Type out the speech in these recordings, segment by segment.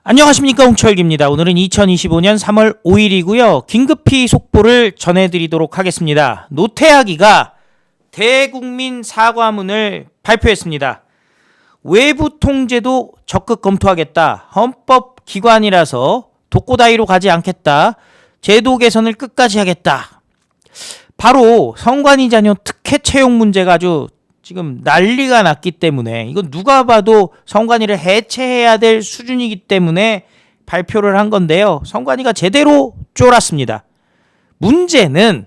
안녕하십니까, 홍철기입니다. 오늘은 2025년 3월 5일이고요. 긴급히 속보를 전해드리도록 하겠습니다. 노태하기가 대국민 사과문을 발표했습니다. 외부 통제도 적극 검토하겠다. 헌법기관이라서 독고다이로 가지 않겠다. 제도 개선을 끝까지 하겠다. 바로 성관이 자녀 특혜 채용 문제가 아주 지금 난리가 났기 때문에, 이건 누가 봐도 성관이를 해체해야 될 수준이기 때문에 발표를 한 건데요. 성관이가 제대로 쫄았습니다. 문제는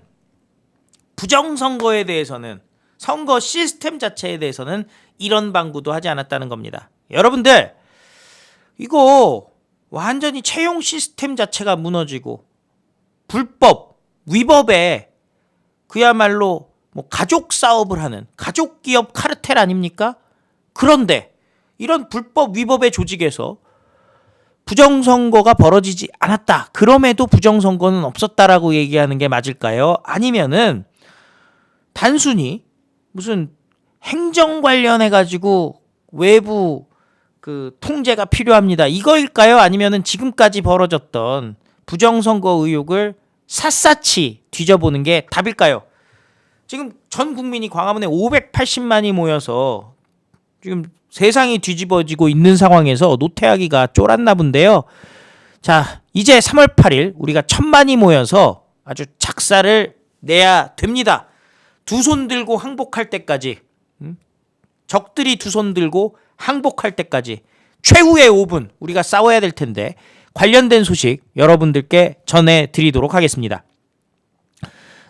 부정선거에 대해서는, 선거 시스템 자체에 대해서는 이런 방구도 하지 않았다는 겁니다. 여러분들, 이거 완전히 채용 시스템 자체가 무너지고 불법, 위법에 그야말로 가족 사업을 하는 가족 기업 카르텔 아닙니까? 그런데 이런 불법 위법의 조직에서 부정선거가 벌어지지 않았다. 그럼에도 부정선거는 없었다라고 얘기하는 게 맞을까요? 아니면은 단순히 무슨 행정 관련해가지고 외부 통제가 필요합니다, 이거일까요? 아니면은 지금까지 벌어졌던 부정선거 의혹을 샅샅이 뒤져보는 게 답일까요? 지금 전 국민이 광화문에 580만이 모여서 지금 세상이 뒤집어지고 있는 상황에서 노태하기가 쫄았나 본데요. 자, 이제 3월 8일 우리가 1000만이 모여서 아주 작사를 내야 됩니다. 두 손 들고 항복할 때까지, 적들이 두 손 들고 항복할 때까지 최후의 5분 우리가 싸워야 될 텐데, 관련된 소식 여러분들께 전해드리도록 하겠습니다.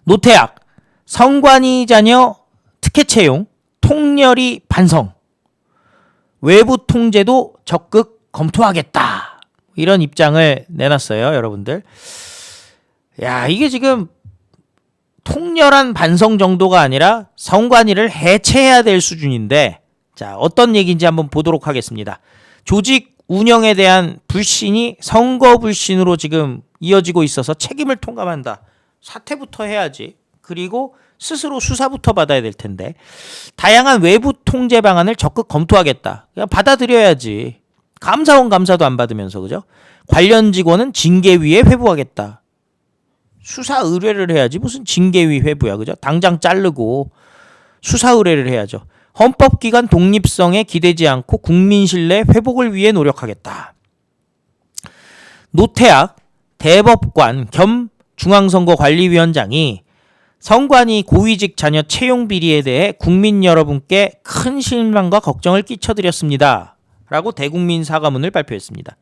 노태학 성관이 자녀 특혜 채용 통렬히 반성, 외부 통제도 적극 검토하겠다, 이런 입장을 내놨어요. 여러분들, 야, 이게 지금 통렬한 반성 정도가 아니라 성관이를 해체해야 될 수준인데, 자, 어떤 얘기인지 한번 보도록 하겠습니다. 조직 운영에 대한 불신이 선거 불신으로 지금 이어지고 있어서 책임을 통감한다. 사퇴부터 해야지. 그리고 스스로 수사부터 받아야 될 텐데, 다양한 외부 통제 방안을 적극 검토하겠다. 그냥 받아들여야지. 감사원 감사도 안 받으면서, 그죠? 관련 직원은 징계위에 회부하겠다. 수사 의뢰를 해야지 무슨 징계위 회부야, 그죠? 당장 자르고 수사 의뢰를 해야죠. 헌법기관 독립성에 기대지 않고 국민 신뢰 회복을 위해 노력하겠다. 노태학 대법관 겸 중앙선거관리위원장이 성관이 고위직 자녀 채용 비리에 대해 국민 여러분께 큰 실망과 걱정을 끼쳐드렸습니다, 라고 대국민 사과문을 발표했습니다.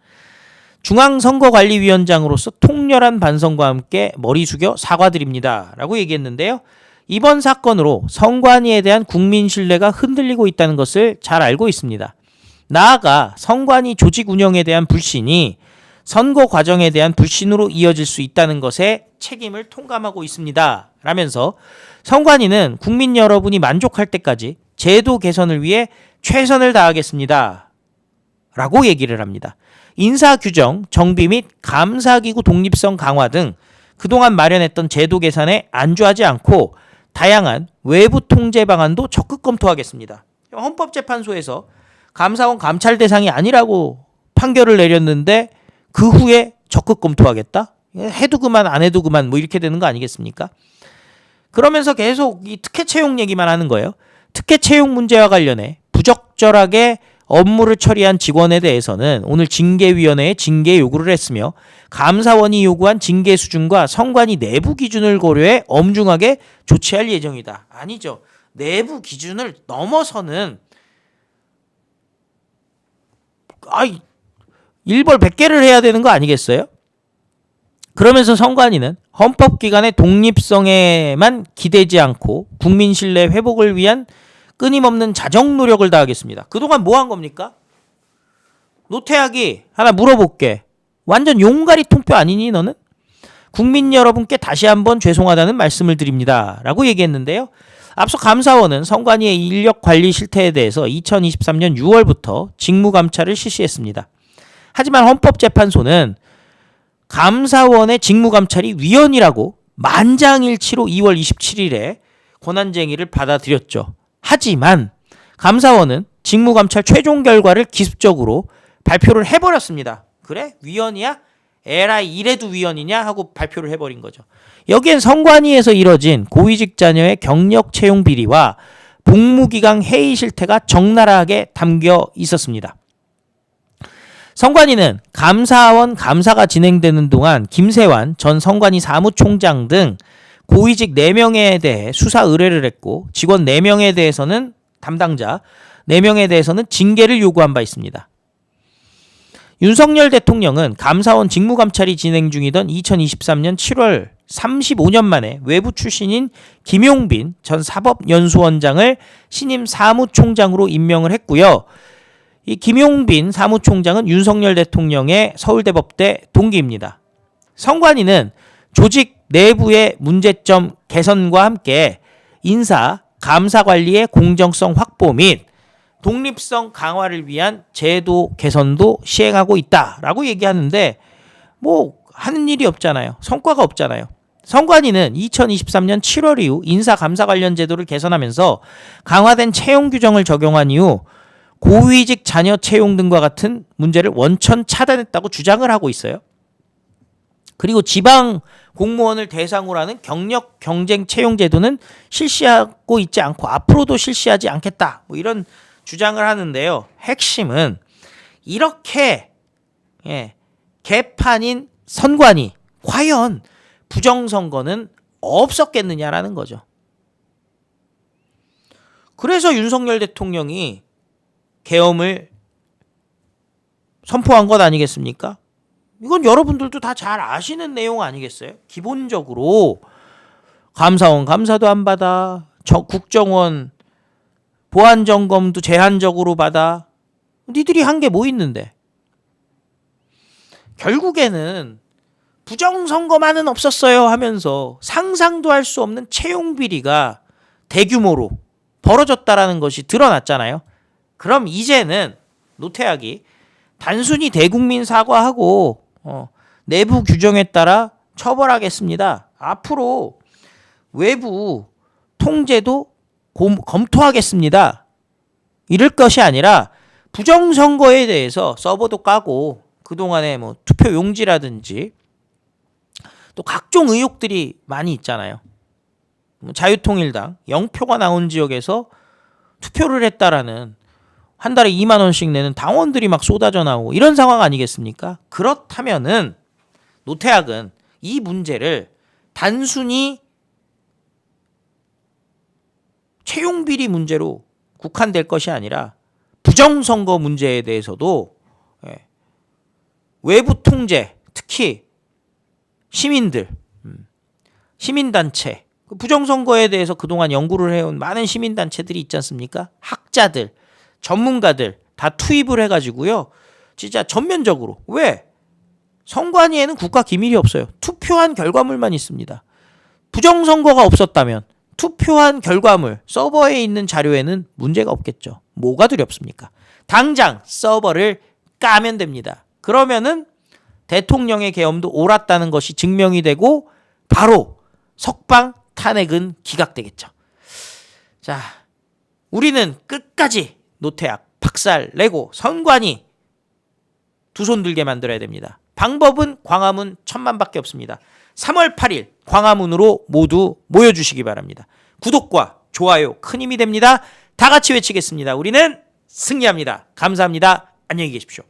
중앙선거관리위원장으로서 통렬한 반성과 함께 머리 숙여 사과드립니다, 라고 얘기했는데요. 이번 사건으로 성관이에 대한 국민 신뢰가 흔들리고 있다는 것을 잘 알고 있습니다. 나아가 성관이 조직 운영에 대한 불신이 선거 과정에 대한 불신으로 이어질 수 있다는 것에 책임을 통감하고 있습니다, 라면서 성관이는 국민 여러분이 만족할 때까지 제도 개선을 위해 최선을 다하겠습니다, 라고 얘기를 합니다. 인사규정, 정비 및 감사기구 독립성 강화 등 그동안 마련했던 제도 개선에 안주하지 않고 다양한 외부 통제 방안도 적극 검토하겠습니다. 헌법재판소에서 감사원 감찰 대상이 아니라고 판결을 내렸는데 그 후에 적극 검토하겠다? 해도 그만 안 해도 그만, 뭐 이렇게 되는 거 아니겠습니까? 그러면서 계속 이 특혜 채용 얘기만 하는 거예요. 특혜 채용 문제와 관련해 부적절하게 업무를 처리한 직원에 대해서는 오늘 징계위원회에 징계 요구를 했으며, 감사원이 요구한 징계 수준과 성관이 내부 기준을 고려해 엄중하게 조치할 예정이다. 아니죠. 내부 기준을 넘어서는 일벌 100개를 해야 되는 거 아니겠어요? 그러면서 성관이는 헌법기관의 독립성에만 기대지 않고 국민 신뢰 회복을 위한 끊임없는 자정 노력을 다하겠습니다. 그동안 뭐 한 겁니까? 노태학이 하나 물어볼게. 완전 용가리 통뼈 아니니 너는? 국민 여러분께 다시 한번 죄송하다는 말씀을 드립니다, 라고 얘기했는데요. 앞서 감사원은 성관이의 인력관리 실태에 대해서 2023년 6월부터 직무감찰을 실시했습니다. 하지만 헌법재판소는 감사원의 직무감찰이 위헌이라고 만장일치로 2월 27일에 권한쟁의를 받아들였죠. 하지만 감사원은 직무감찰 최종 결과를 기습적으로 발표를 해버렸습니다. 그래? 위헌이야? 에라이 이래도 위헌이냐? 하고 발표를 해버린 거죠. 여기엔 선관위에서 이뤄진 고위직 자녀의 경력 채용 비리와 복무기강 해이 실태가 적나라하게 담겨 있었습니다. 선관위는 감사원 감사가 진행되는 동안 김세환 전 선관위 사무총장 등 고위직 4명에 대해 수사 의뢰를 했고 직원 4명에 대해서는 담당자 4명에 대해서는 징계를 요구한 바 있습니다. 윤석열 대통령은 감사원 직무감찰이 진행 중이던 2023년 7월 35년 만에 외부 출신인 김용빈 전 사법연수원장을 신임 사무총장으로 임명을 했고요. 이 김용빈 사무총장은 윤석열 대통령의 서울대법대 동기입니다. 선관위는 조직 내부의 문제점 개선과 함께 인사, 감사 관리의 공정성 확보 및 독립성 강화를 위한 제도 개선도 시행하고 있다라고 얘기하는데 뭐 하는 일이 없잖아요. 성과가 없잖아요. 선관위는 2023년 7월 이후 인사 감사 관련 제도를 개선하면서 강화된 채용 규정을 적용한 이후 고위직 자녀 채용 등과 같은 문제를 원천 차단했다고 주장을 하고 있어요. 그리고 지방 공무원을 대상으로 하는 경력 경쟁 채용 제도는 실시하고 있지 않고 앞으로도 실시하지 않겠다. 뭐 이런 주장을 하는데요. 핵심은 이렇게 개판인 선관위 과연 부정선거는 없었겠느냐라는 거죠. 그래서 윤석열 대통령이 계엄을 선포한 것 아니겠습니까? 이건 여러분들도 다 잘 아시는 내용 아니겠어요? 기본적으로 감사원 감사도 안 받아, 국정원 보안점검도 제한적으로 받아. 니들이 한 게 뭐 있는데? 결국에는 부정선거만은 없었어요 하면서 상상도 할 수 없는 채용 비리가 대규모로 벌어졌다라는 것이 드러났잖아요. 그럼 이제는 노태학이 단순히 대국민 사과하고 내부 규정에 따라 처벌하겠습니다. 앞으로 외부 통제도 검토하겠습니다. 이럴 것이 아니라 부정선거에 대해서 서버도 까고 그동안에 뭐 투표 용지라든지 또 각종 의혹들이 많이 있잖아요. 자유통일당 0표가 나온 지역에서 투표를 했다라는 한 달에 2만 원씩 내는 당원들이 막 쏟아져 나오고 이런 상황 아니겠습니까? 그렇다면은 노태학은 이 문제를 단순히 채용 비리 문제로 국한될 것이 아니라 부정선거 문제에 대해서도 외부 통제, 특히 시민들, 시민단체, 부정선거에 대해서 그동안 연구를 해온 많은 시민단체들이 있지 않습니까? 학자들, 전문가들 다 투입을 해가지고요. 진짜 전면적으로. 왜? 선관위에는 국가 기밀이 없어요. 투표한 결과물만 있습니다. 부정선거가 없었다면 투표한 결과물, 서버에 있는 자료에는 문제가 없겠죠. 뭐가 두렵습니까? 당장 서버를 까면 됩니다. 그러면은 대통령의 계엄도 옳았다는 것이 증명이 되고 바로 석방 탄핵은 기각되겠죠. 자, 우리는 끝까지 노태학 박살내고 선관위 두 손 들게 만들어야 됩니다. 방법은 광화문 1000만밖에 없습니다. 3월 8일 광화문으로 모두 모여주시기 바랍니다. 구독과 좋아요 큰 힘이 됩니다. 다 같이 외치겠습니다. 우리는 승리합니다. 감사합니다. 안녕히 계십시오.